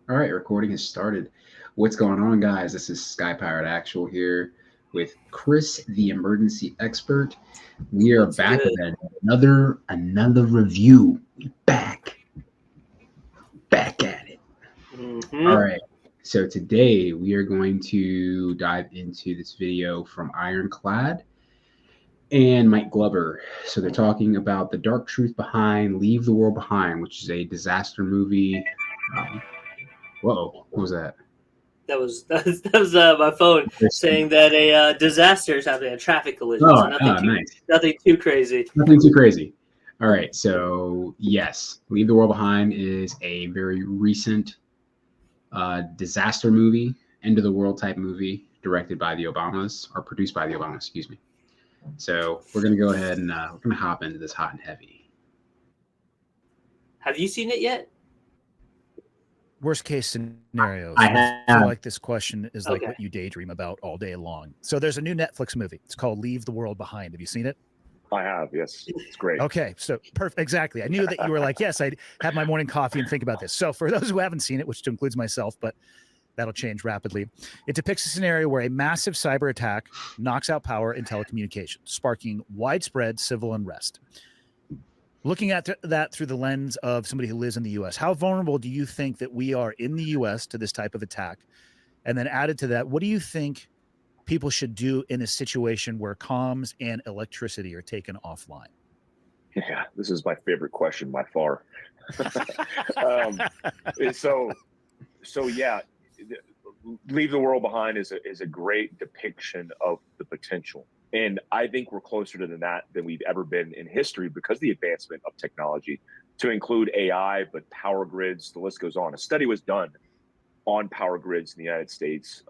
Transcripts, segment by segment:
All right, recording has started. What's going on, guys? This is Sky Pirate Actual here with Chris, the emergency expert. We are What's back good? with another review. Back at it. All Mm-hmm. right. So today we are going to dive into this video from Ironclad and Mike Glover. So they're talking about the dark truth behind Leave the World Behind, which is a disaster movie. Um, Whoa, what was that? That was my phone saying that a disaster is happening, a traffic collision. So Oh, nice. nothing too crazy. Nothing too crazy. All right. So, yes, Leave the World Behind is a very recent disaster movie, end of the world type movie, directed by the Obamas, or produced by the Obamas, excuse me. So, we're going to go ahead and we're going to hop into this hot and heavy. Have you seen it yet? Worst case scenarios. I I have. feel like this question is like Okay. what you daydream about all day long. So there's a new Netflix movie. It's called Leave the World Behind. Have you seen it? I have, yes. It's great. Okay, so perfect. Exactly. I knew that you were like, yes, I'd have my morning coffee and think about this. So for those who haven't seen it, which includes myself, but that'll change rapidly, it depicts a scenario where a massive cyber attack knocks out power and telecommunications, sparking widespread civil unrest. Looking at that through the lens of somebody who lives in the U.S., how vulnerable do you think that we are in the U.S. to this type of attack? And then added to that, what do you think people should do in a situation where comms and electricity are taken offline? Yeah, this is my favorite question by far. So yeah, Leave the World Behind is a great depiction of the potential. And I think we're closer to that than we've ever been in history because of the advancement of technology, to include AI, but power grids, the list goes on. A study was done on power grids in the United States.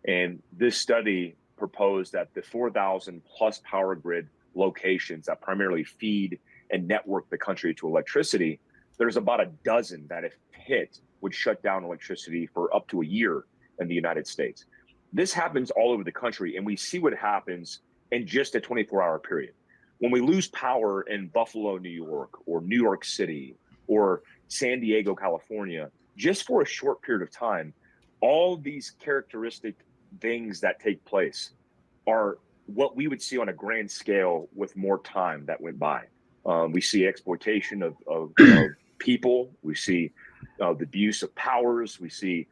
And this study proposed that the 4,000 plus power grid locations that primarily feed and network the country to electricity, there's about a dozen that, if hit, would shut down electricity for up to a year in the United States. This happens all over the country, and we see what happens in just a 24-hour period. When we lose power in Buffalo, New York, or New York City, or San Diego, California, just for a short period of time, all these characteristic things that take place are what we would see on a grand scale with more time that went by. We see exploitation of people. We see the abuse of powers. We see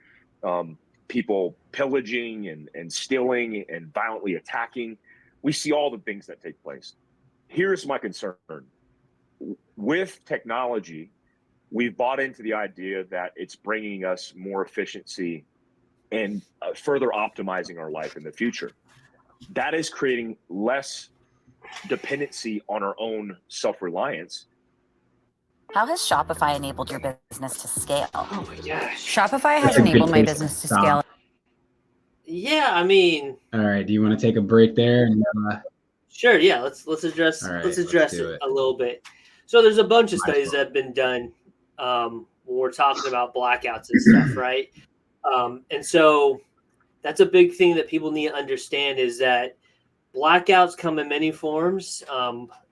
people pillaging and stealing and violently attacking. We see all the things that take place. Here's my concern. With technology, we've bought into the idea that it's bringing us more efficiency and further optimizing our life in the future. That is creating less dependency on our own self-reliance. How has Shopify enabled your business to scale? Oh my gosh. Shopify has That's a good enabled my place to business to stop. scale. Yeah, I mean, All right. Do you want to take a break there? And, sure. Yeah, let's address All right, let's let's address do it it. a little bit. So there's a bunch of Might as studies well. that have been done when we're talking about blackouts and stuff, right? And so that's a big thing that people need to understand, is that blackouts come in many forms.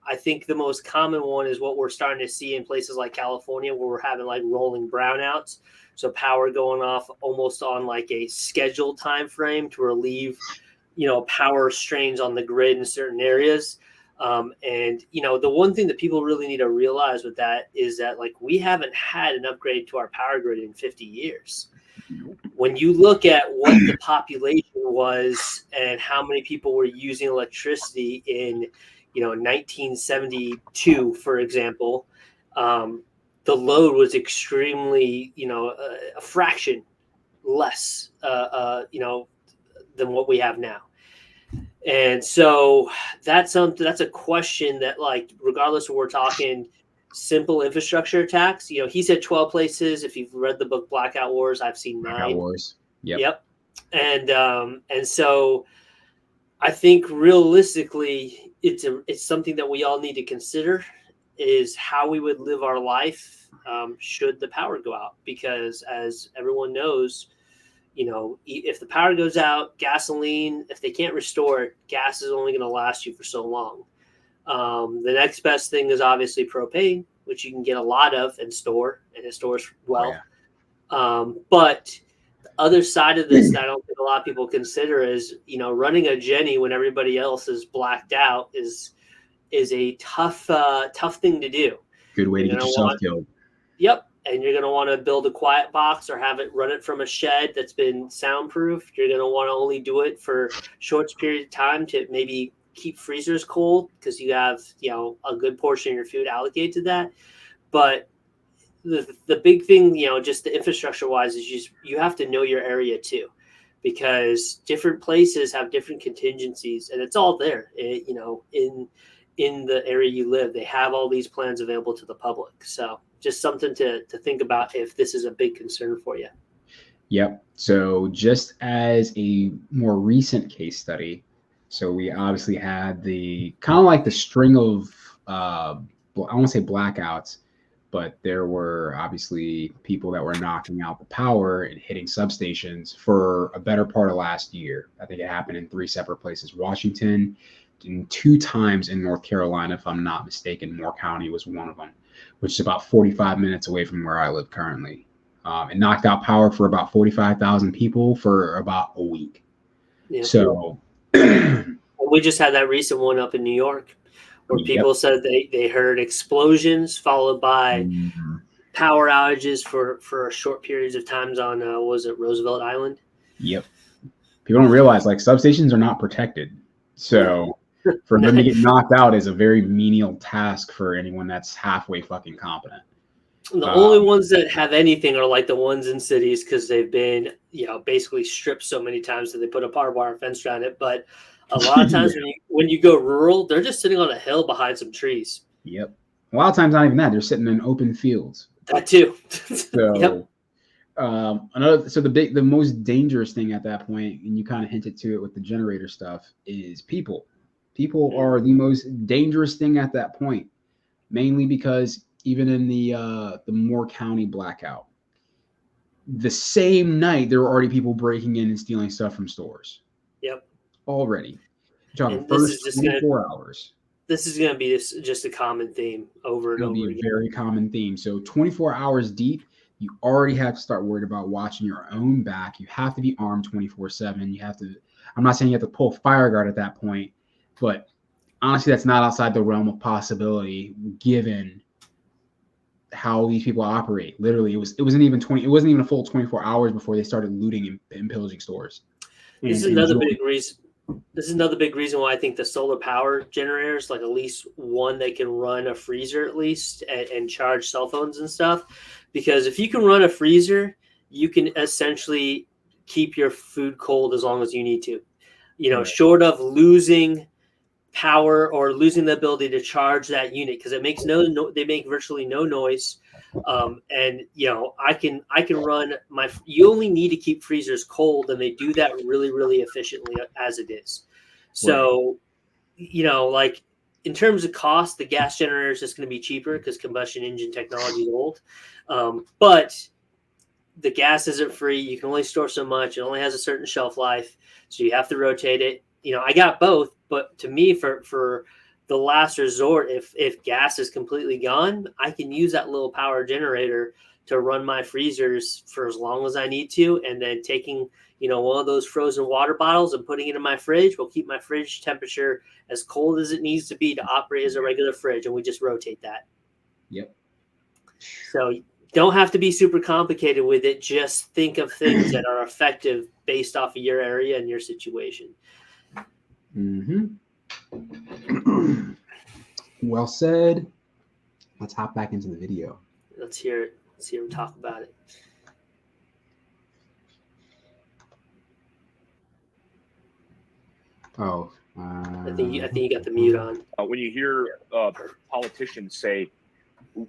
I think the most common one is what we're starting to see in places like California, where we're having like rolling brownouts. So power going off almost on like a scheduled time frame to relieve, power strains on the grid in certain areas. And the one thing that people really need to realize with that is that, like, we haven't had an upgrade to our power grid in 50 years. When you look at what the population was and how many people were using electricity in 1972, for example, the load was extremely, a fraction less, than what we have now. And so that's a question that, like, regardless of, we're talking simple infrastructure attacks, he said 12 places. If you've read the book Blackout Wars, I've seen 9. Blackout Wars. Yep. And so I think realistically, it's something that we all need to consider, is how we would live our life should the power go out. Because as everyone knows, if the power goes out, gasoline, if they can't restore it, gas is only going to last you for so long. The next best thing is obviously propane, which you can get a lot of and store, and it stores well. Oh, yeah. But the other side of this that I don't think a lot of people consider is, running a Jenny when everybody else is blacked out is a tough thing to do. Good way to You're get gonna yourself want, killed. yep, and you're going to want to build a quiet box or run it from a shed that's been soundproof. You're going to want to only do it for short period of time to maybe keep freezers cold because you have, a good portion of your food allocated to that. But the big thing, just the infrastructure wise, is you have to know your area too, because different places have different contingencies, and it's all there. In the area you live, they have all these plans available to the public. So just something to think about if this is a big concern for you. Yep. So just as a more recent case study, so we obviously had the kind of like the string of I won't say blackouts, but there were obviously people that were knocking out the power and hitting substations for a better part of last year. I think it happened in 3 separate places: Washington, and 2 times in North Carolina, if I'm not mistaken. Moore County was one of them, which is about 45 minutes away from where I live currently. It knocked out power for about 45,000 people for about a week. Yeah. So we just had that recent one up in New York where people said they heard explosions followed by power outages for short periods of times on was it Roosevelt Island? Yep. People don't realize like substations are not protected. So for them to get knocked out is a very menial task for anyone that's halfway fucking competent. The only ones that have anything are like the ones in cities because they've been, basically stripped so many times that they put a barbed wire fence around it. But a lot of times when you go rural, they're just sitting on a hill behind some trees. Yep. A lot of times not even that. They're sitting in open fields. That too. So yep. The most dangerous thing at that point, and you kind of hinted to it with the generator stuff, is people. People are the most dangerous thing at that point, mainly because even in the Moore County blackout, the same night there were already people breaking in and stealing stuff from stores. Yep. Already. The this first 24 hours. This is going to be just a common theme over and over again. It'll be a very common theme. So 24 hours deep, you already have to start worried about watching your own back. You have to be armed 24/7. You have to. I'm not saying you have to pull fire guard at that point, but honestly, that's not outside the realm of possibility given how these people operate. Literally, it wasn't even a full 24 hours before they started looting and pillaging stores. This is another big reason. This is another big reason why I think the solar power generators, like at least one that can run a freezer at least and charge cell phones and stuff. Because if you can run a freezer, you can essentially keep your food cold as long as you need to. Right. Short of losing power or losing the ability to charge that unit, because it makes they make virtually no noise. And I can run you only need to keep freezers cold, and they do that really, really efficiently as it is. So, right. Like in terms of cost, the gas generator is just going to be cheaper because combustion engine technology is old. But the gas isn't free. You can only store so much. It only has a certain shelf life. So you have to rotate it. I got both, but to me, for the last resort, if gas is completely gone, I can use that little power generator to run my freezers for as long as I need to. And then taking, one of those frozen water bottles and putting it in my fridge will keep my fridge temperature as cold as it needs to be to operate as a regular fridge. And we just rotate that. Yep. So don't have to be super complicated with it. Just think of things that are effective based off of your area and your situation. Mm-hmm. Well said. Let's hop back into the video. Let's hear it. Let's hear him talk about it. Oh, I think you got the mute on. When you hear politicians say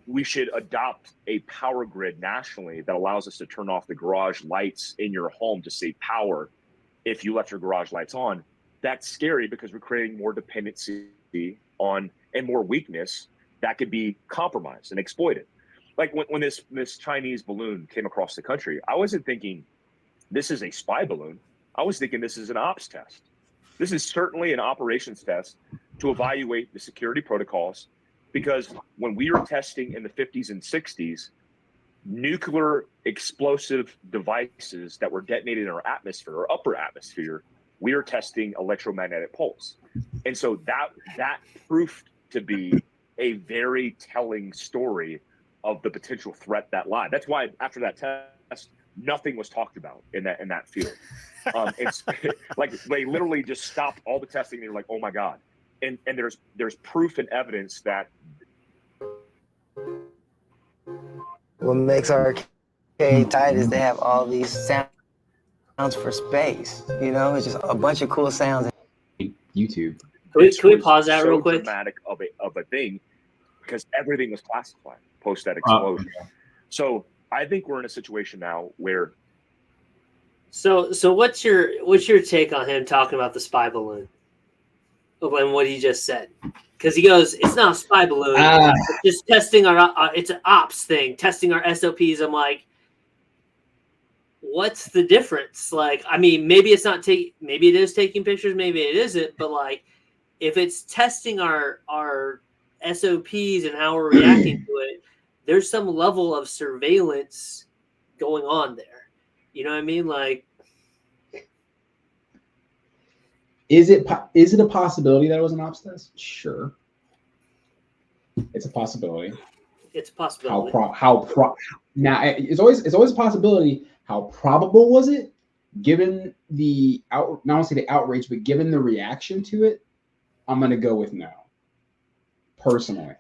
we should adopt a power grid nationally that allows us to turn off the garage lights in your home to save power if you left your garage lights on, that's scary because we're creating more dependency on and more weakness that could be compromised and exploited. Like when this Chinese balloon came across the country, I wasn't thinking this is a spy balloon. I was thinking this is an ops test. This is certainly an operations test to evaluate the security protocols, because when we were testing in the 50s and 60s, nuclear explosive devices that were detonated in our atmosphere or upper atmosphere, we are testing electromagnetic pulse. And so that proved to be a very telling story of the potential threat that lied. That's why after that test, nothing was talked about in that field. It's like they literally just stopped all the testing. They were like, "Oh my God!" And there's proof and evidence that. What makes arcade tight is they have all these sounds for space. You know, it's just a bunch of cool sounds. YouTube. Can we pause that real quick? Dramatic of a thing, because everything was classified post that explosion. So I think we're in a situation now where. So what's your take on him talking about the spy balloon and what he just said? Because he goes, it's not a spy balloon. It's just testing our it's an ops thing, testing our SOPs. I'm like, what's the difference? Like, I mean, maybe it's not maybe it is taking pictures, maybe it isn't, but like, if it's testing our SOPs and how we're reacting to it, there's some level of surveillance going on there. You know what I mean? Like, is it a possibility that it was an ops test? Sure, it's a possibility. It's a possibility. Now it's always a possibility. How probable was it, given not only the outrage, but given the reaction to it? I'm gonna go with no. Personally,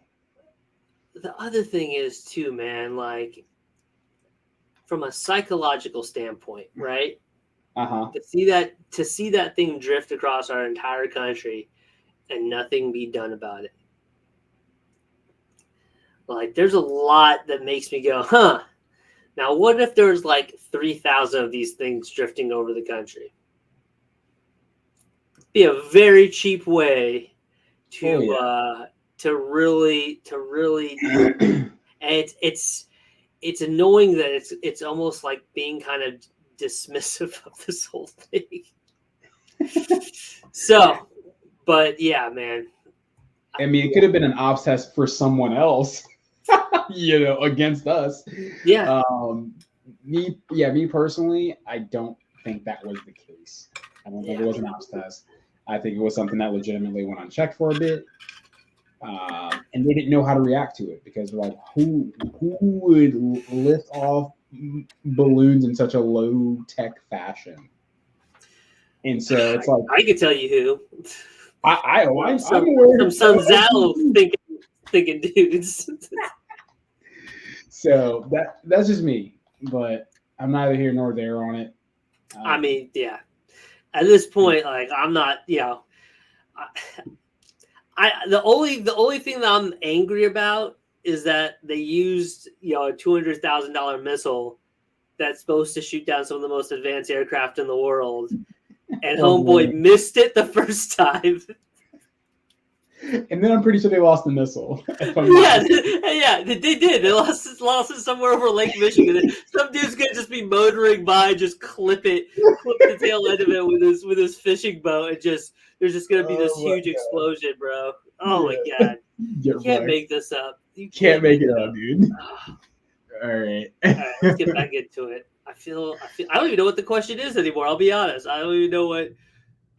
the other thing is too, man. Like, from a psychological standpoint, right? To see that thing drift across our entire country and nothing be done about it. Like, there's a lot that makes me go, huh? Now, what if there's like 3,000 of these things drifting over the country? Be a very cheap way to really and it's annoying that it's almost like being kind of dismissive of this whole thing. So, but yeah, man. I mean, it could have been an ops test for someone else, against us. Yeah. Me personally, I don't think that was the case. I don't think it was an ops test. I think it was something that legitimately went unchecked for a bit. And they didn't know how to react to it, because like, who would lift off balloons in such a low tech fashion? And so it's like, I could tell you who. I'm aware. Some Zalo thinking dudes. So that's just me, but I'm neither here nor there on it. I mean, yeah. At this point, like, I'm not, the only thing that I'm angry about is that they used, a $200,000 missile that's supposed to shoot down some of the most advanced aircraft in the world, and homeboy missed it the first time. And then I'm pretty sure they lost the missile. Yeah, they did. They lost it somewhere over Lake Michigan. Some dude's gonna just be motoring by, just clip the tail end of it with his fishing boat, and there's just gonna be this huge explosion, bro. Oh my God! You can't make this up. You can't make it up, dude. All right, let's get back into it. I don't even know what the question is anymore. I'll be honest. I don't even know what.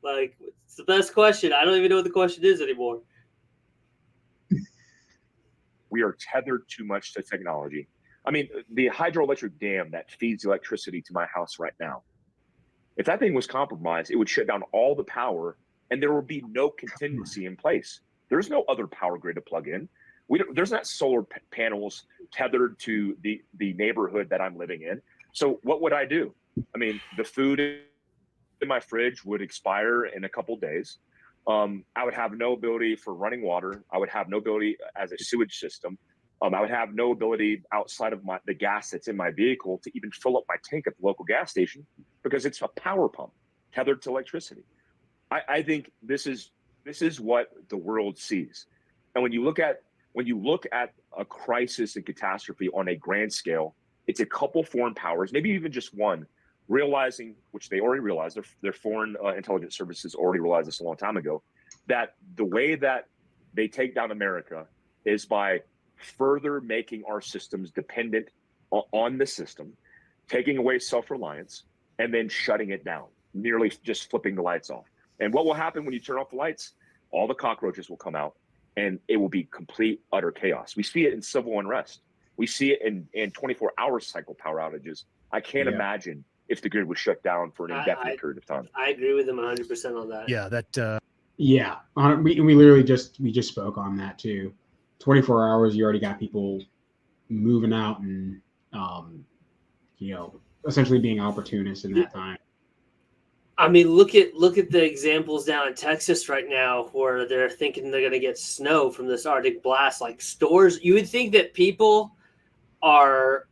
Like, it's the best question. I don't even know what the question is anymore. We are tethered too much to technology. I mean, the hydroelectric dam that feeds electricity to my house right now, if that thing was compromised, it would shut down all the power, and there would be no contingency in place. There's no other power grid to plug in. There's not solar panels tethered to the neighborhood that I'm living in. So what would I do? I mean, the food in my fridge would expire in a couple days. I would have no ability for running water. I would have no ability as a sewage system. I would have no ability outside of the gas that's in my vehicle to even fill up my tank at the local gas station, because it's a power pump tethered to electricity. I think this is what the world sees. And when you look at a crisis and catastrophe on a grand scale, it's a couple foreign powers, maybe even just one, realizing, which they already realized, their foreign intelligence services already realized this a long time ago, that the way that they take down America is by further making our systems dependent on the system, taking away self-reliance, and then shutting it down, nearly just flipping the lights off. And what will happen when you turn off the lights? All the cockroaches will come out, and it will be complete, utter chaos. We see it in civil unrest. We see it in 24-hour cycle power outages. I can't imagine if the grid was shut down for an indefinite period of time. I agree with him 100% on that. Yeah, that. Yeah, we literally just spoke on that too. 24 hours, you already got people moving out and essentially being opportunists in that time. I mean, look at the examples down in Texas right now where they're thinking they're going to get snow from this Arctic blast. Like stores, you would think that people are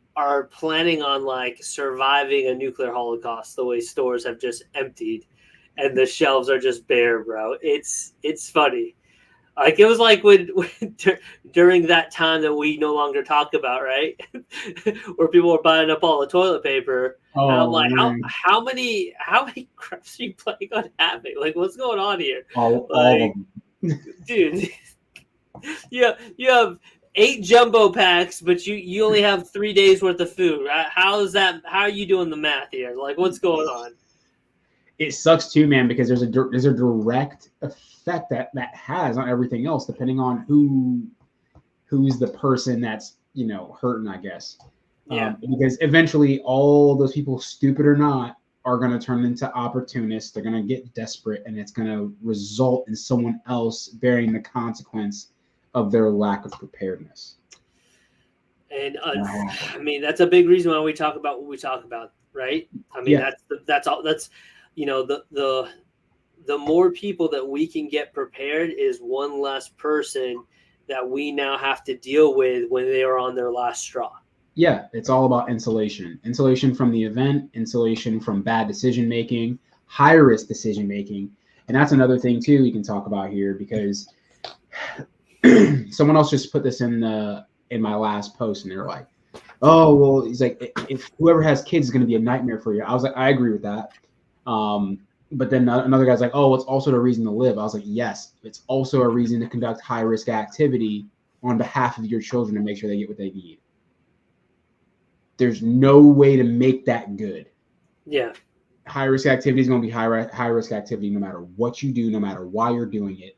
planning on like surviving a nuclear holocaust the way stores have just emptied and the shelves are just bare, bro. It's funny. Like it was like when during that time that we no longer talk about, right? Where people were buying up all the toilet paper. Oh, and I'm like, man. how many crafts are you planning on having? Like, what's going on here? All Like, of them. dude, you have 8 jumbo packs, but you only have 3 days worth of food. How is that? How are you doing the math here? Like, what's going on? It sucks too, man, because there's a direct effect that has on everything else, depending on who's the person that's hurting, I guess. Yeah. Because eventually, all those people, stupid or not, are going to turn into opportunists. They're going to get desperate, and it's going to result in someone else bearing the consequence of their lack of preparedness. And I mean, that's a big reason why we talk about what we talk about, right? I mean, that's all. That's the more people that we can get prepared is one less person that we now have to deal with when they are on their last straw. Yeah, it's all about insulation. Insulation from the event, insulation from bad decision making, high risk decision making. And that's another thing too we can talk about here, because someone else just put this in my last post, and they're like, oh, well, he's like, if whoever has kids is going to be a nightmare for you. I was like, I agree with that. But then another guy's like, oh, it's also a reason to live. I was like, yes, it's also a reason to conduct high risk activity on behalf of your children to make sure they get what they need. There's no way to make that good. Yeah. High risk activity is going to be high risk activity no matter what you do, no matter why you're doing it.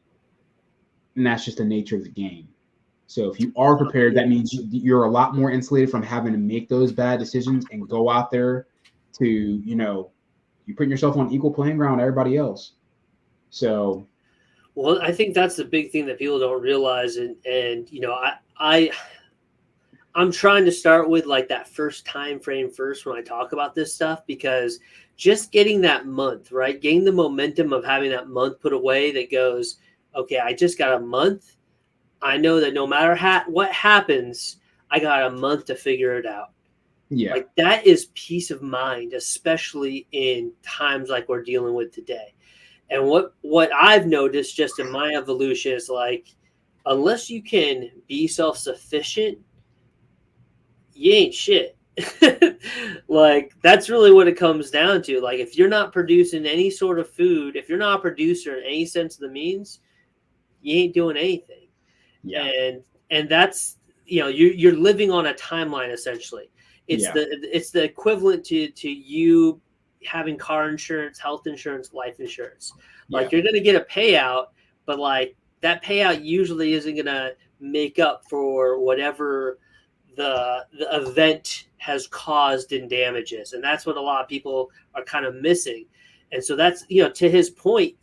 And that's just the nature of the game. So if you are prepared, that means you're a lot more insulated from having to make those bad decisions and go out there to, you put yourself on equal playing ground with everybody else. So, well, I think that's the big thing that people don't realize, and I'm trying to start with like that first time frame first when I talk about this stuff, because just getting that month, right, getting the momentum of having that month put away that goes, okay, I just got a month. I know that no matter what happens, I got a month to figure it out. yeah, like that is peace of mind, especially in times like we're dealing with today. And what I've noticed just in my evolution is like, unless you can be self-sufficient, you ain't shit. Like that's really what it comes down to. Like if you're not producing any sort of food, if you're not a producer in any sense of the means, you ain't doing anything. yeah, And that's you're living on a timeline essentially. It's the equivalent to you having car insurance, health insurance, life insurance. Like you're gonna get a payout, but like that payout usually isn't gonna make up for whatever the event has caused in damages. And that's what a lot of people are kind of missing. And so that's, to his point,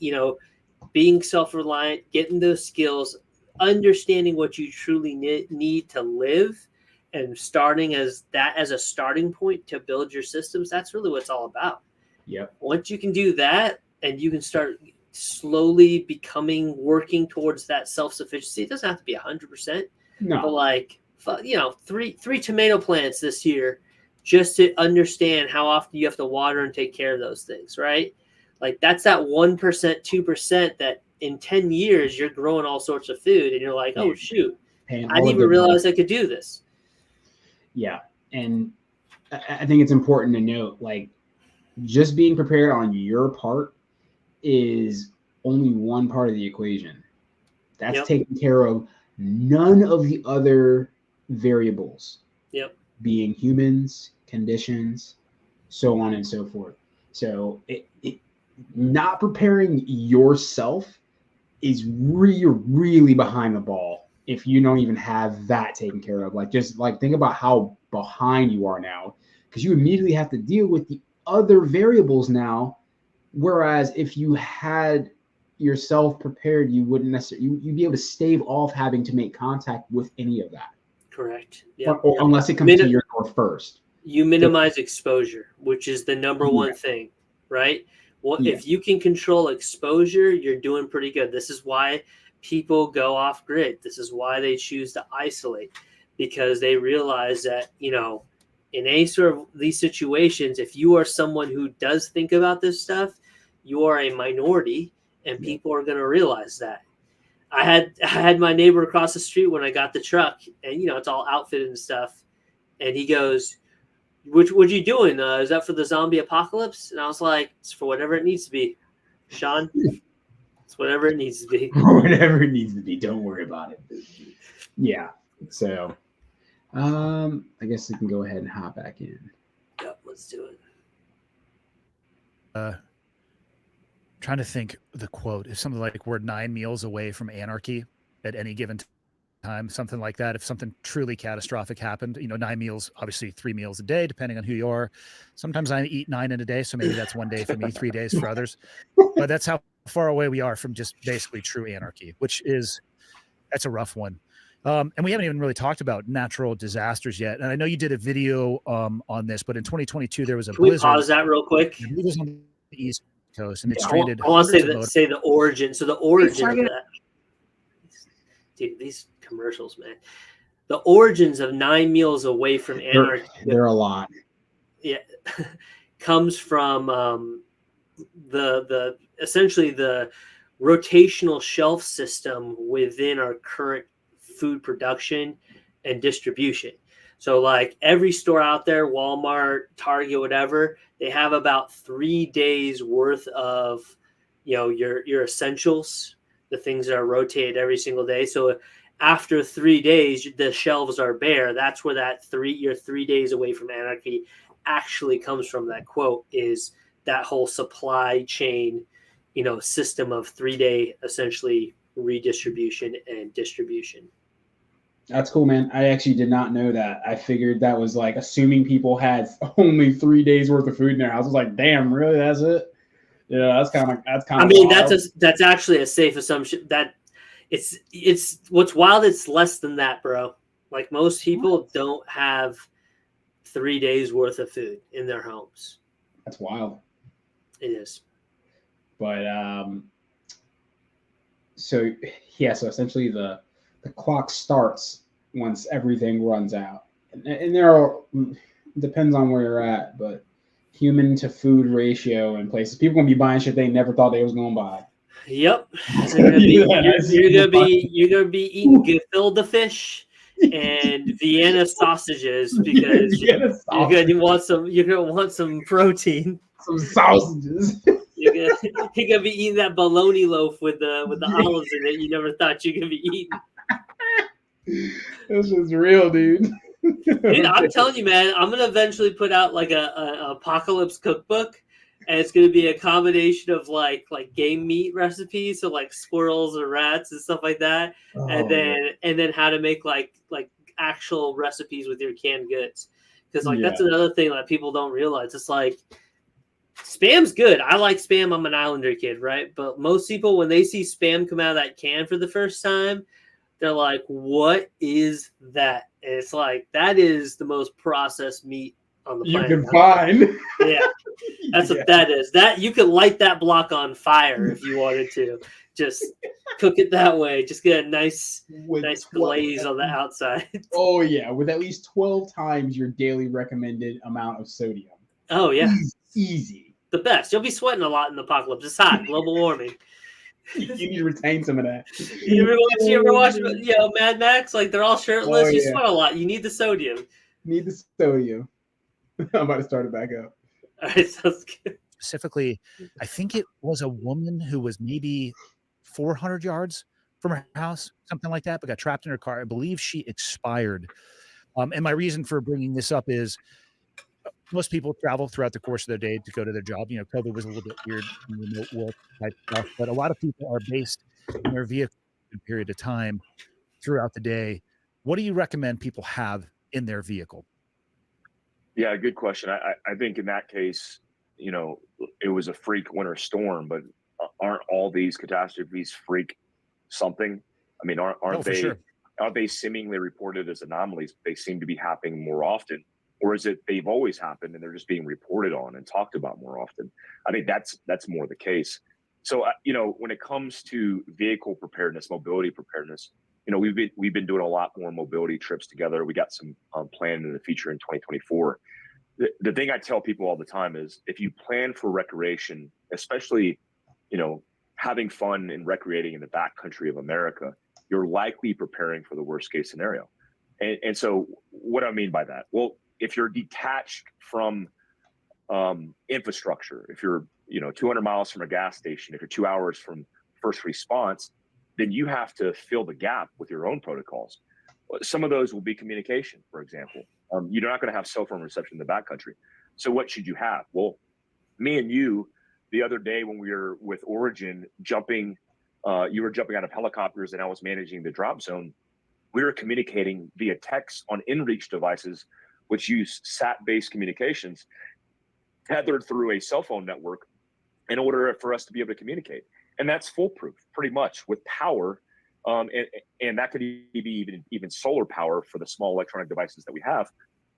being self-reliant, getting those skills, understanding what you truly need to live, and starting as a starting point to build your systems. That's really what it's all about. Yep. Once you can do that and you can start slowly working towards that self-sufficiency, it doesn't have to be 100%. No. But like, three tomato plants this year, just to understand how often you have to water and take care of those things, right? Like that's that 1%, 2% that in 10 years you're growing all sorts of food, and you're like, oh shoot, I didn't even realize I could do this. Yeah, and I think it's important to note, like, just being prepared on your part is only one part of the equation. That's taking care of none of the other variables. Yep. being humans, conditions, so on and so forth. So not preparing yourself is you're really behind the ball if you don't even have that taken care of. Like, just like think about how behind you are now, because you immediately have to deal with the other variables now. Whereas if you had yourself prepared, you wouldn't necessarily you'd be able to stave off having to make contact with any of that. Correct. Yeah. Or unless it comes to your door first. You minimize exposure, which is the number one thing, right? Well, if you can control exposure, you're doing pretty good. This is why people go off grid. This is why they choose to isolate, because they realize that, in any sort of these situations, if you are someone who does think about this stuff, you are a minority, and people are going to realize that. I had my neighbor across the street when I got the truck, and it's all outfitted and stuff, and he goes, what you doing? Is that for the zombie apocalypse? And I was like, it's for whatever it needs to be, Sean. It's whatever it needs to be. Whatever it needs to be. Don't worry about it. Yeah. So, I guess we can go ahead and hop back in. Yep, let's do it. Trying to think the quote. It's something like, we're 9 meals away from anarchy at any given time, something like that. If something truly catastrophic happened, 9 meals, obviously 3 meals a day, depending on who you are. Sometimes I eat 9 in a day, so maybe that's 1 day for me, 3 days for others. But that's how far away we are from just basically true anarchy, that's a rough one. And we haven't even really talked about natural disasters yet. And I know you did a video on this, but in 2022 there was a blizzard. Can we pause that real quick? It was on the East Coast, and it stranded. I want to say the origin. So the origin of that. Dude, these commercials, man. The origins of 9 meals away from anarchy. They're a lot. Yeah, comes from the essentially the rotational shelf system within our current food production and distribution. So like every store out there, Walmart, Target, whatever, they have about 3 days worth of, your essentials, the things that are rotated every single day. So after 3 days, the shelves are bare. That's where you're 3 days away from anarchy actually comes from. That quote is that whole supply chain, system of 3 day essentially redistribution and distribution. That's cool, man. I actually did not know that. I figured that was like assuming people had only 3 days worth of food in their house. I was like, damn, really? That's it? Yeah, that's kind of. I mean, wild. that's actually a safe assumption. That it's what's wild. It's less than that, bro. Like most people don't have 3 days worth of food in their homes. That's wild. It is. But so essentially the clock starts once everything runs out, and there are, depends on where you're at, but human to food ratio in places, people gonna be buying shit they never thought they was gonna buy. Yep. You're gonna be eating gefilte fish and Vienna sausages because you're gonna want some protein. Some sausages. You're gonna be eating that bologna loaf with the olives in it. You never thought you're gonna be eating. This is real, dude. Dude, I'm telling you, man, I'm gonna eventually put out like a apocalypse cookbook, and it's gonna be a combination of like game meat recipes, so like squirrels or rats and stuff like that, and then how to make like actual recipes with your canned goods, because that's another thing that people don't realize. It's like Spam's good. I like Spam. I'm an Islander kid, right? But most people, when they see Spam come out of that can for the first time, they're like, what is that? And it's like, that is the most processed meat on the planet. You can find. Yeah. That's what that is. That you could light that block on fire if you wanted to. Just cook it that way. Just get a nice glaze on the outside. Oh, yeah. With at least 12 times your daily recommended amount of sodium. Oh, yeah. Easy. The best. You'll be sweating a lot in the apocalypse. It's hot. Global warming. You need to retain some of that. You ever watch Mad Max? Like they're all shirtless. You sweat a lot. You need the sodium. Need the sodium. I'm about to start it back up. All right, sounds good. Specifically, I think it was a woman who was maybe 400 yards from her house, something like that, but got trapped in her car. I believe she expired And my reason for bringing this up is most people travel throughout the course of their day to go to their job. COVID was a little bit weird, remote work type stuff, but a lot of people are based in their vehicle for a period of time throughout the day. What do you recommend people have in their vehicle? Yeah, good question. I think in that case, it was a freak winter storm, but aren't all these catastrophes freak something? I mean, aren't they? Sure. Are they seemingly reported as anomalies? They seem to be happening more often, or is it they've always happened and they're just being reported on and talked about more often? I think that's more the case. So when it comes to vehicle preparedness, mobility preparedness, we've been doing a lot more mobility trips together. We got some planned in the future in 2024. The thing I tell people all the time is if you plan for recreation, especially having fun and recreating in the backcountry of America, you're likely preparing for the worst case scenario. And so what do I mean by that? Well, if you're detached from infrastructure, if you're 200 miles from a gas station, if you're 2 hours from first response, then you have to fill the gap with your own protocols. Some of those will be communication, for example. You're not going to have cell phone reception in the backcountry. So what should you have? Well, me and you, the other day when we were with Origin jumping, you were jumping out of helicopters and I was managing the drop zone. We were communicating via text on in-reach devices, which use SAT-based communications tethered through a cell phone network in order for us to be able to communicate. And that's foolproof pretty much with power. And that could be even solar power for the small electronic devices that we have.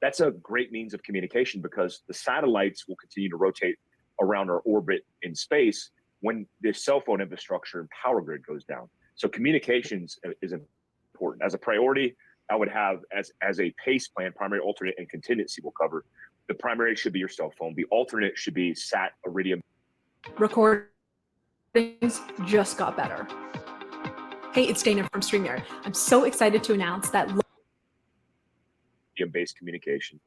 That's a great means of communication because the satellites will continue to rotate around our orbit in space when the cell phone infrastructure and power grid goes down. So communications is important. As a priority, I would have as a PACE plan, primary, alternate, and contingency will cover. The primary should be your cell phone. The alternate should be SAT, Iridium. Recordings just got better. Hey, it's Dana from StreamYard. I'm so excited to announce that based communication.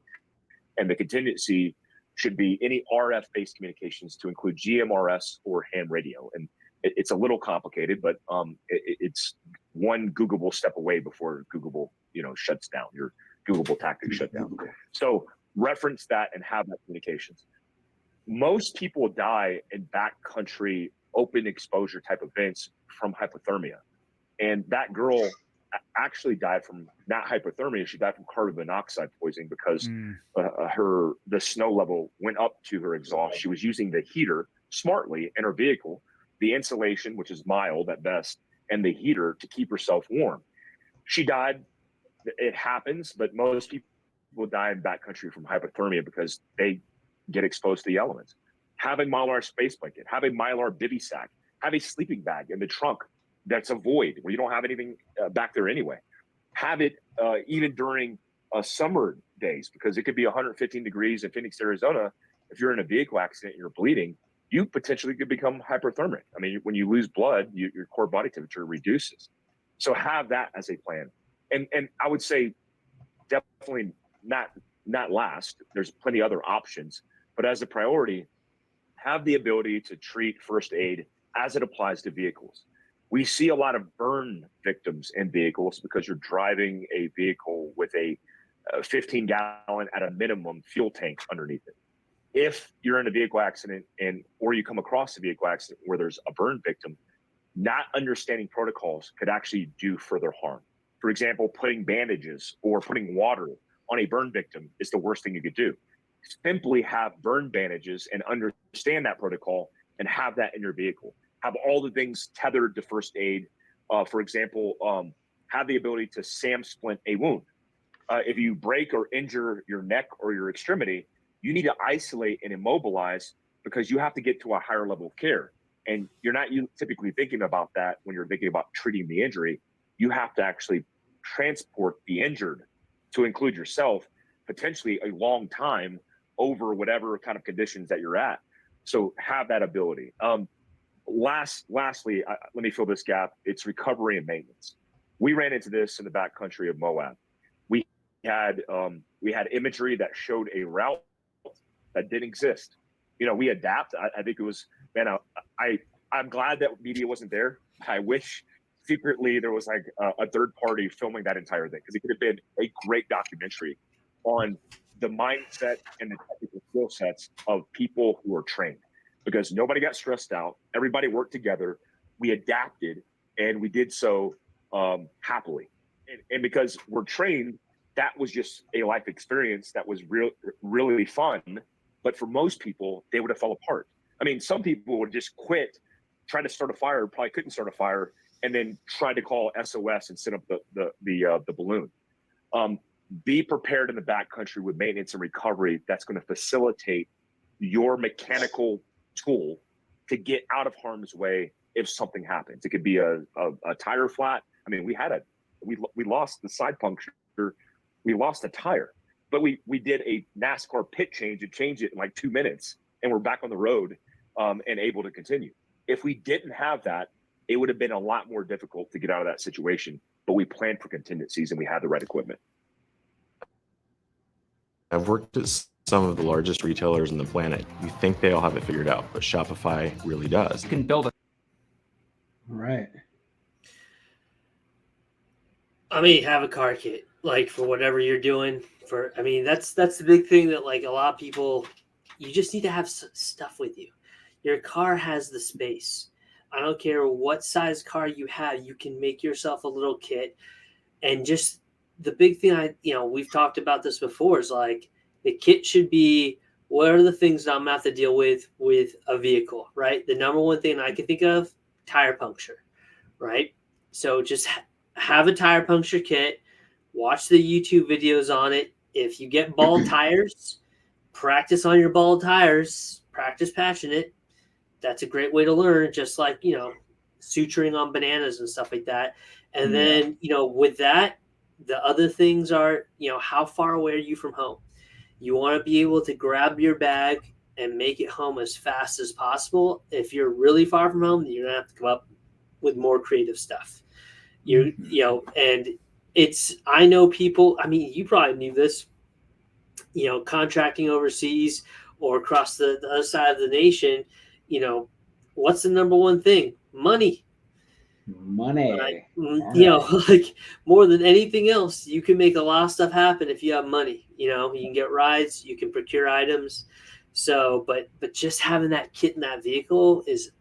And the contingency should be any RF-based communications to include GMRS or ham radio. And it's a little complicated, but it's one Googleable step away before Googleable, shuts down, your Googleable tactic shut down. So reference that and have that communications. Most people die in backcountry open exposure type events from hypothermia. And that girl actually died from not hypothermia. She died from carbon monoxide poisoning because the snow level went up to her exhaust. She was using the heater smartly in her vehicle, the insulation, which is mild at best, and the heater to keep herself warm. She died. It happens, but most people die in backcountry from hypothermia because they get exposed to the elements. Have a Mylar space blanket, have a Mylar bivy sack, have a sleeping bag in the trunk that's a void where you don't have anything back there anyway. Have it even during summer days because it could be 115 degrees in Phoenix, Arizona. If you're in a vehicle accident and you're bleeding, you potentially could become hyperthermic. I mean, when you lose blood, your core body temperature reduces. So have that as a plan. And I would say definitely not last. There's plenty other options, but as a priority, have the ability to treat first aid as it applies to vehicles. We see a lot of burn victims in vehicles because you're driving a vehicle with a 15-gallon at a minimum fuel tank underneath it. If you're in a vehicle accident or you come across a vehicle accident where there's a burn victim, not understanding protocols could actually do further harm. For example, putting bandages or putting water on a burn victim is the worst thing you could do. Simply have burn bandages and understand that protocol and have that in your vehicle. Have all the things tethered to first aid. For example, have the ability to SAM splint a wound. If you break or injure your neck or your extremity, you need to isolate and immobilize because you have to get to a higher level of care. And you're not typically thinking about that when you're thinking about treating the injury. You have to actually transport the injured to include yourself, potentially a long time over whatever kind of conditions that you're at. So have that ability. Lastly, let me fill this gap. It's recovery and maintenance. We ran into this in the backcountry of Moab. We had imagery that showed a route that didn't exist. We adapt. I think it was, man, I'm glad that media wasn't there. I wish secretly there was like a third party filming that entire thing, because it could have been a great documentary on the mindset and the technical skill sets of people who are trained, because nobody got stressed out. Everybody worked together. We adapted, and we did so happily. And because we're trained, that was just a life experience that was really fun. But for most people, they would have fell apart. I mean, some people would just quit, try to start a fire, probably couldn't start a fire, and then try to call SOS and send up the balloon. Be prepared in the backcountry with maintenance and recovery. That's going to facilitate your mechanical tool to get out of harm's way if something happens. It could be a tire flat. I mean, we lost the side puncture. We lost a tire, but we did a NASCAR pit change and changed it in like 2 minutes, and we're back on the road and able to continue. If we didn't have that, it would have been a lot more difficult to get out of that situation, but we planned for contingencies and we had the right equipment. I've worked at some of the largest retailers on the planet. You think they all have it figured out, but Shopify really does. You can build a All right. I mean, have a car kit, like for whatever you're doing. That's the big thing that like a lot of people, you just need to have stuff with you. Your car has the space. I don't care what size car you have, you can make yourself a little kit. And just the big thing we've talked about this before is like the kit should be, what are the things that I'm gonna have to deal with a vehicle, right? The number one thing I can think of, tire puncture, right? So just have a tire puncture kit, watch the YouTube videos on it. If you get bald tires, practice on your bald tires, practice patching it. That's a great way to learn, just like, suturing on bananas and stuff like that. And then, with that, the other things are, how far away are you from home? You want to be able to grab your bag and make it home as fast as possible. If you're really far from home, you're going to have to come up with more creative stuff. And I know people, I mean, you probably knew this, contracting overseas or across the other side of the nation, what's the number one thing? Money. Right? Like more than anything else, you can make a lot of stuff happen if you have money. You can get rides, you can procure items. So, but just having that kit in that vehicle it's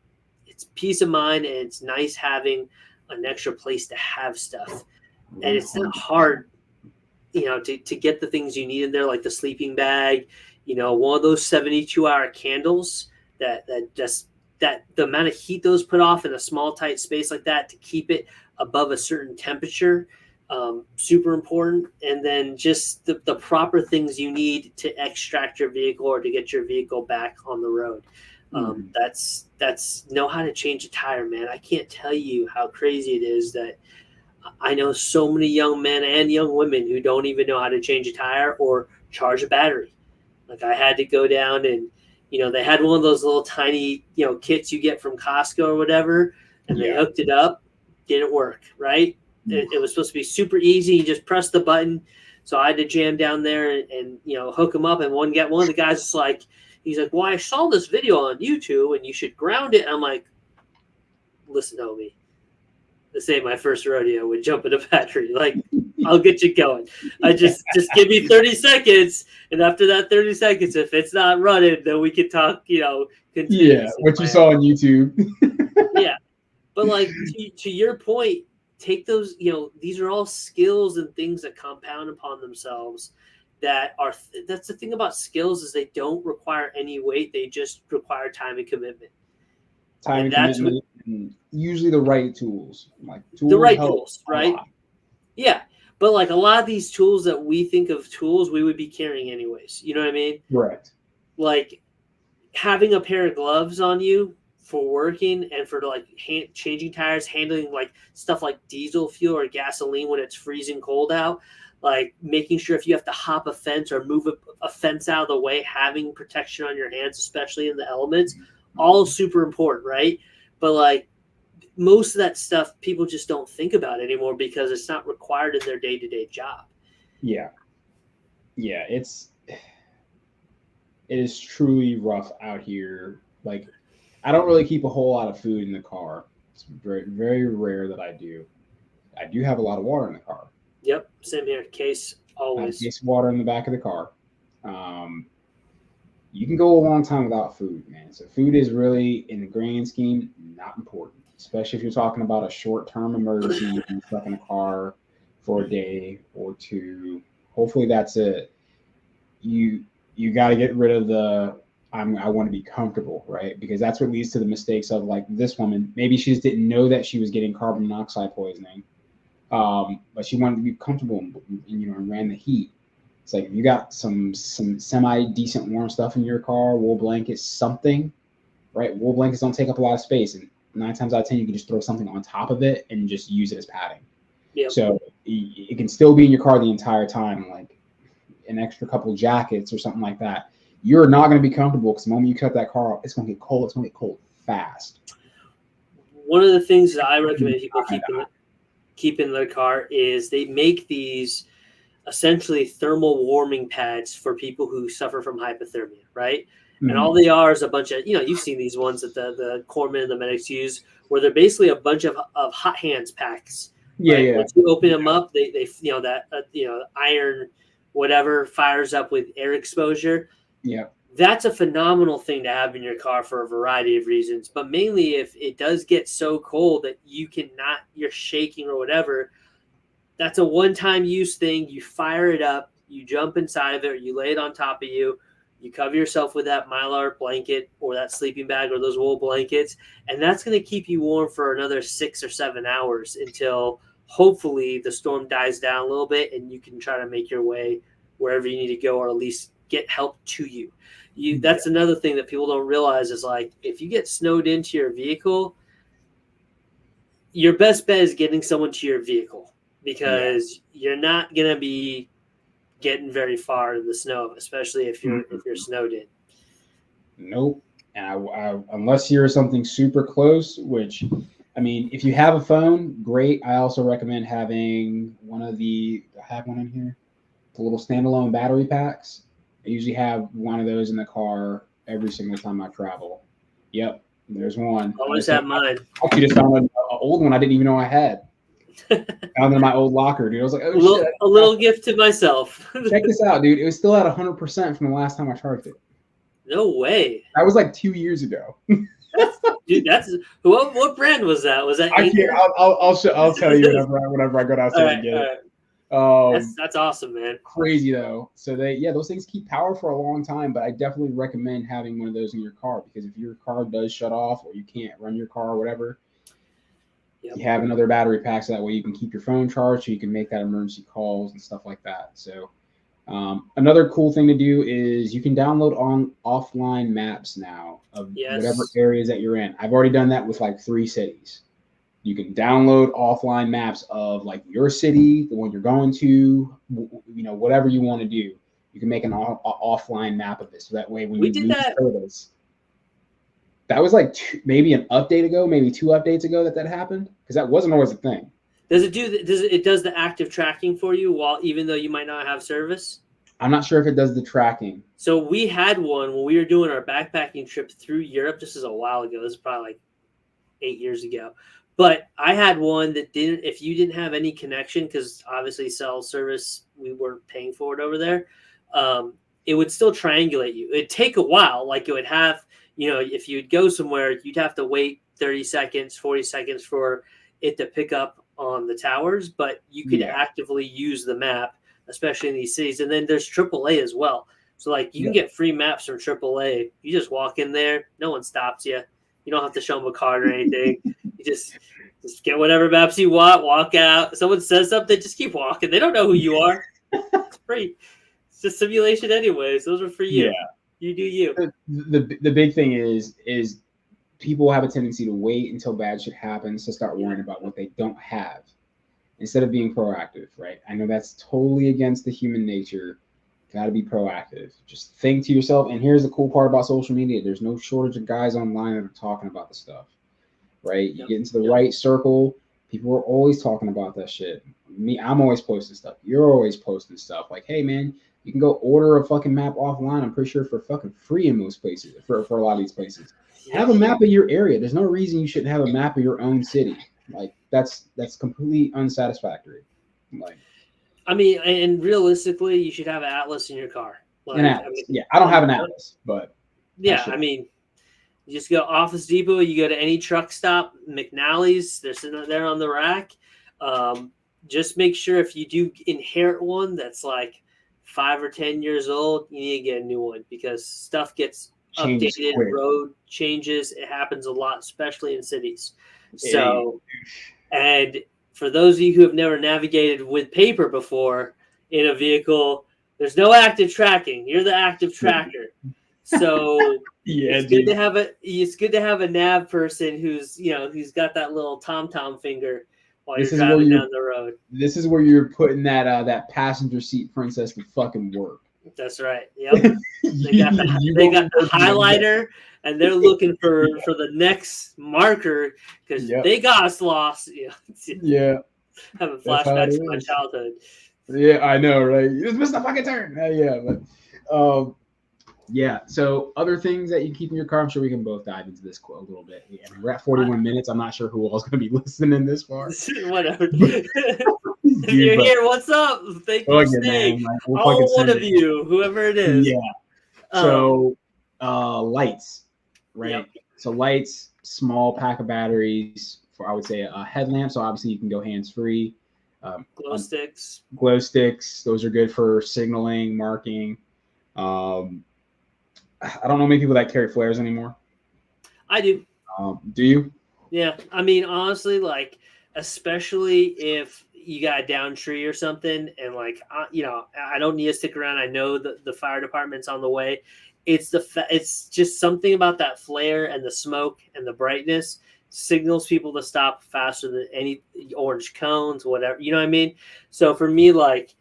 peace of mind, and it's nice having an extra place to have stuff. And it's not hard, to get the things you need in there, like the sleeping bag, one of those 72-hour candles that the amount of heat those put off in a small, tight space like that to keep it above a certain temperature, super important. And then just the proper things you need to extract your vehicle or to get your vehicle back on the road. That's know how to change a tire, man. I can't tell you how crazy it is that I know so many young men and young women who don't even know how to change a tire or charge a battery. Like I had to go down and, they had one of those little tiny, kits you get from Costco or whatever, and they hooked it up. Didn't work, right? It was supposed to be super easy. You just press the button. So I had to jam down there and hook them up. And one of the guys is like, he's like, well, I saw this video on YouTube and you should ground it. And I'm like, listen, homie, this ain't my first rodeo with jumping a battery. Like, I'll get you going. I just give me 30 seconds. And after that 30 seconds, if it's not running, then we can talk, what you saw on YouTube. Yeah. But like to your point, take those, these are all skills and things that compound upon themselves that's the thing about skills is they don't require any weight. They just require time and commitment. And usually the right tools. The right tools, right? Yeah. But like a lot of these tools that we think of tools, we would be carrying anyways. You know what I mean? Right. Like having a pair of gloves on you for working and for like changing tires, handling like stuff like diesel fuel or gasoline when it's freezing cold out, like making sure if you have to hop a fence or move a fence out of the way, having protection on your hands, especially in the elements, all super important, right? But like most of that stuff people just don't think about anymore because it's not required in their day-to-day job. Yeah. It is truly rough out here. Like I don't really keep a whole lot of food in the car. It's very, very rare that I do. I do have a lot of water in the car. Yep, same here. Case I have a always. case of water in the back of the car. You can go a long time without food, man. So food is really, in the grand scheme, not important, especially if you're talking about a short-term emergency. You can be stuck in a car for a day or two. Hopefully that's it. You got to get rid of the I want to be comfortable, right? Because that's what leads to the mistakes of like this woman. Maybe she just didn't know that she was getting carbon monoxide poisoning, but she wanted to be comfortable and ran the heat. It's like if you got some semi decent warm stuff in your car, wool blankets, something, right? Wool blankets don't take up a lot of space, and 9 times out of 10 you can just throw something on top of it and just use it as padding. Yep. So it can still be in your car the entire time, like an extra couple jackets or something like that. You're not going to be comfortable because the moment you cut that car off, it's going to get cold. It's going to get cold fast. One of the things that I recommend people keep in their car is they make these essentially thermal warming pads for people who suffer from hypothermia, right? Mm-hmm. And all they are is a bunch of, you've seen these ones that the corpsmen and the medics use, where they're basically a bunch of hot hands packs. Yeah, right? yeah. Once you open them up, they iron whatever fires up with air exposure. Yeah. That's a phenomenal thing to have in your car for a variety of reasons, but mainly if it does get so cold that you're shaking or whatever, that's a one-time use thing. You fire it up, you jump inside of it, or you lay it on top of you, you cover yourself with that Mylar blanket or that sleeping bag or those wool blankets, and that's going to keep you warm for another 6 or 7 hours until hopefully the storm dies down a little bit and you can try to make your way wherever you need to go, or at least get help to you. That's another thing that people don't realize is, like, if you get snowed into your vehicle, your best bet is getting someone to your vehicle, because you're not going to be getting very far in the snow, especially if you're snowed in. Nope. And I unless you're something super close, which, I mean, if you have a phone, great. I also recommend having I have one in here, the little standalone battery packs. I usually have one of those in the car every single time I travel. Yep, there's one. Always have mine. I actually just found an old one I didn't even know I had. Found in my old locker, dude. I was like, oh shit. A little gift to myself. Check this out, dude. It was still at 100% from the last time I charged it. No way. That was like 2 years ago. Dude, what brand was that? Was that? I'll tell you whenever I go downstairs and get it. That's awesome, man. Crazy though. So those things keep power for a long time, but I definitely recommend having one of those in your car, because if your car does shut off or you can't run your car or whatever, you have another battery pack, so that way you can keep your phone charged, so you can make that emergency calls and stuff like that. So another cool thing to do is you can download offline maps now of whatever areas that you're in. I've already done that with like 3 cities. You can download offline maps of like your city, the one you're going to, whatever you want to do. You can make an offline map of this, so that way when you lose service. That was like maybe an update ago, maybe 2 updates ago that happened, because that wasn't always a thing. Does it does the active tracking for you even though you might not have service? I'm not sure if it does the tracking. So we had one when we were doing our backpacking trip through Europe. This is a while ago. This is probably like 8 years ago. But I had one that if you didn't have any connection, because obviously cell service, we weren't paying for it over there, it would still triangulate you. It'd take a while. Like it would have, if you'd go somewhere, you'd have to wait 30 seconds, 40 seconds for it to pick up on the towers, but you could actively use the map, especially in these cities. And then there's AAA as well. So like you can get free maps from AAA. You just walk in there, no one stops you. You don't have to show them a card or anything. You just get whatever maps you want, walk out. Someone says something, just keep walking. They don't know who you are. It's free. It's a simulation anyways. Those are for you. Yeah. You do you. The big thing is people have a tendency to wait until bad shit happens to start worrying about what they don't have instead of being proactive, right? I know that's totally against the human nature. Got to be proactive. Just think to yourself. And here's the cool part about social media. There's no shortage of guys online that are talking about the stuff, right? You get into the right circle, people are always talking about that shit. I'm always posting stuff. You're always posting stuff like, hey, man, You can go order a fucking map offline. I'm pretty sure for fucking free in most places, for a lot of these places. Have a map of your area. There's no reason you shouldn't have a map of your own city. Like that's completely unsatisfactory. Like, I mean, and realistically, you should have an atlas in your car. Like, an atlas. I don't have an atlas, but yeah, I mean, you just go Office Depot. You go to any truck stop, McNally's. They're sitting there on the rack. Just make sure if you do inherit one that's like 5 or 10 years old, you need to get a new one because stuff gets updated, road changes. It happens a lot, especially in cities. So, and for those of you who have never navigated with paper before in a vehicle, there's no active tracking. You're the active tracker. So it's good to have a nav person who's got that little tom finger while you're driving down the road. This is where you're putting that passenger seat princess to fucking work. That's right. Yep. They got the highlighter, and they're looking for the next marker because they got us lost. Yeah. Having flashbacks to my childhood. Yeah, I know, right? You just missed the fucking turn. Yeah. So other things that you keep in your car, I'm sure we can both dive into this a little bit. Yeah, I mean, we're at 41 minutes. I'm not sure who else is going to be listening this far. Whatever. If you're here, what's up? Thank you for staying. All one of you, whoever it is. Yeah. So lights, right? Yep. So lights, small pack of batteries for, I would say, a headlamp. So obviously you can go hands-free. Glow sticks. Those are good for signaling, marking. I don't know many people that carry flares anymore. I do. Do you? Yeah. I mean, honestly, like, especially if you got a down tree or something and like, I don't need to stick around. I know that the fire department's on the way. It's just something about that flare and the smoke and the brightness signals people to stop faster than any orange cones, whatever, you know what I mean? So for me, like,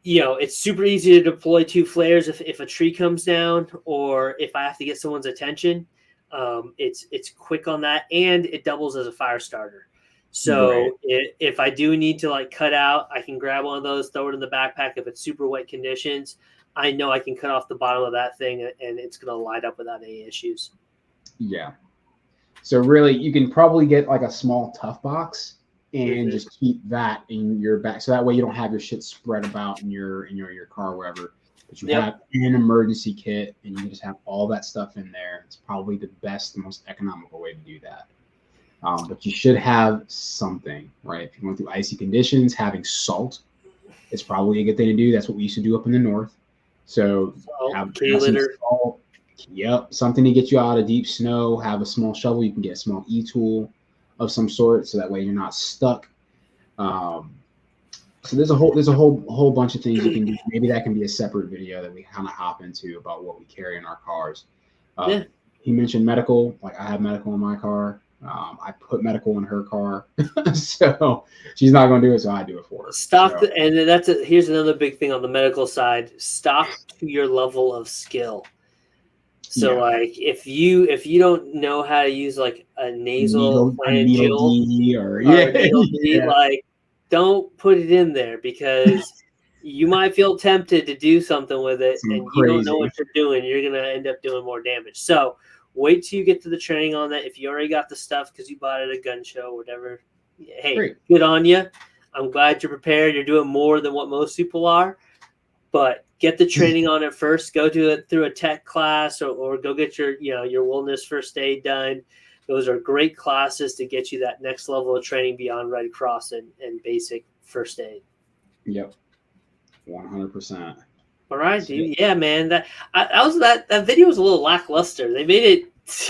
it's super easy to deploy 2 flares if a tree comes down or if I have to get someone's attention. It's quick on that, and it doubles as a fire starter. So if I do need to like cut out, I can grab one of those, throw it in the backpack. If it's super wet conditions, I know I can cut off the bottom of that thing and it's going to light up without any issues. Yeah. So really, you can probably get like a small tough box and just keep that in your back. So that way you don't have your shit spread about in your car or wherever. But you have an emergency kit and you can just have all that stuff in there. It's probably the best, most economical way to do that. But you should have something, right? If you're going through icy conditions, having salt is probably a good thing to do. That's what we used to do up in the north. So have some salt. Yep, something to get you out of deep snow. Have a small shovel. You can get a small e-tool of some sort, so that way you're not stuck. So there's a whole bunch of things you can do. Maybe that can be a separate video that we kind of hop into about what we carry in our cars. He mentioned medical. Like, I have medical in my car. I put medical in her car, so she's not going to do it, so I do it for her. And here's another big thing on the medical side. Stock to your level of skill. So like if you don't know how to use like a nasal pharyngeal or needle D, like don't put it in there because you might feel tempted to do something with it and you don't know what you're doing. You're gonna end up doing more damage. So wait till you get to the training on that. If you already got the stuff because you bought it at a gun show or whatever, hey, good on you. I'm glad you're prepared. You're doing more than what most people are. But get the training on it first. Go do it through a tech class or go get your wilderness first aid done. Those are great classes to get you that next level of training beyond Red Cross and basic first aid. Yep, 100%. All right, dude. Yeah, man. That video was a little lackluster. They made it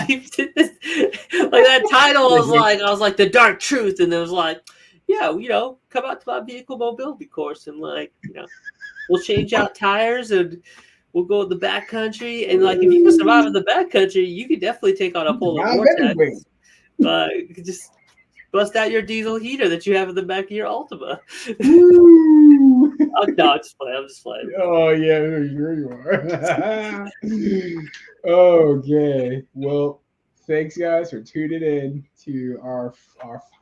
like that title. I was like the dark truth, and it was like, come out to my vehicle mobility course and we'll change out tires and we'll go in the backcountry. And like, if you can survive in the backcountry, you could definitely take on a polar vortex. Just bust out your diesel heater that you have in the back of your Altima. I'm just playing. Oh yeah, sure you are. Okay. Well, thanks guys for tuning in to our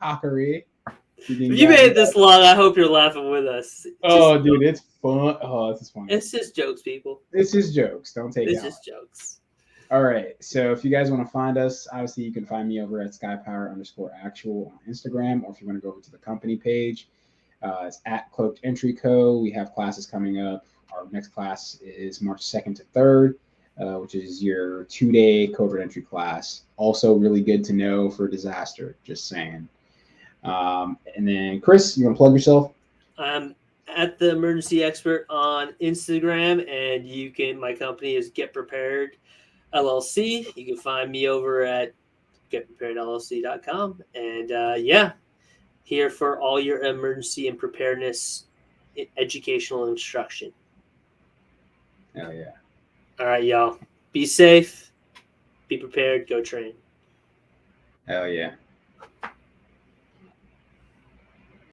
fuckery. If you made it this long, I hope you're laughing with us. Oh, dude, it's fun. Oh, this is funny. It's just jokes, people. It's just jokes. Don't take it. It's just jokes. All right. So if you guys want to find us, obviously you can find me over at skypower_actual on Instagram, or if you want to go over to the company page, it's at Cloaked Entry Co. We have classes coming up. Our next class is March 2nd to 3rd, which is your 2-day covert entry class. Also really good to know for disaster, just saying. And then Chris, you want to plug yourself? I'm at the Emergency Expert on Instagram, and my company is Get Prepared LLC. You can find me over at getpreparedllc.com. And here for all your emergency and preparedness educational instruction. Oh, yeah. All right, y'all. Be safe. Be prepared. Go train. Hell yeah.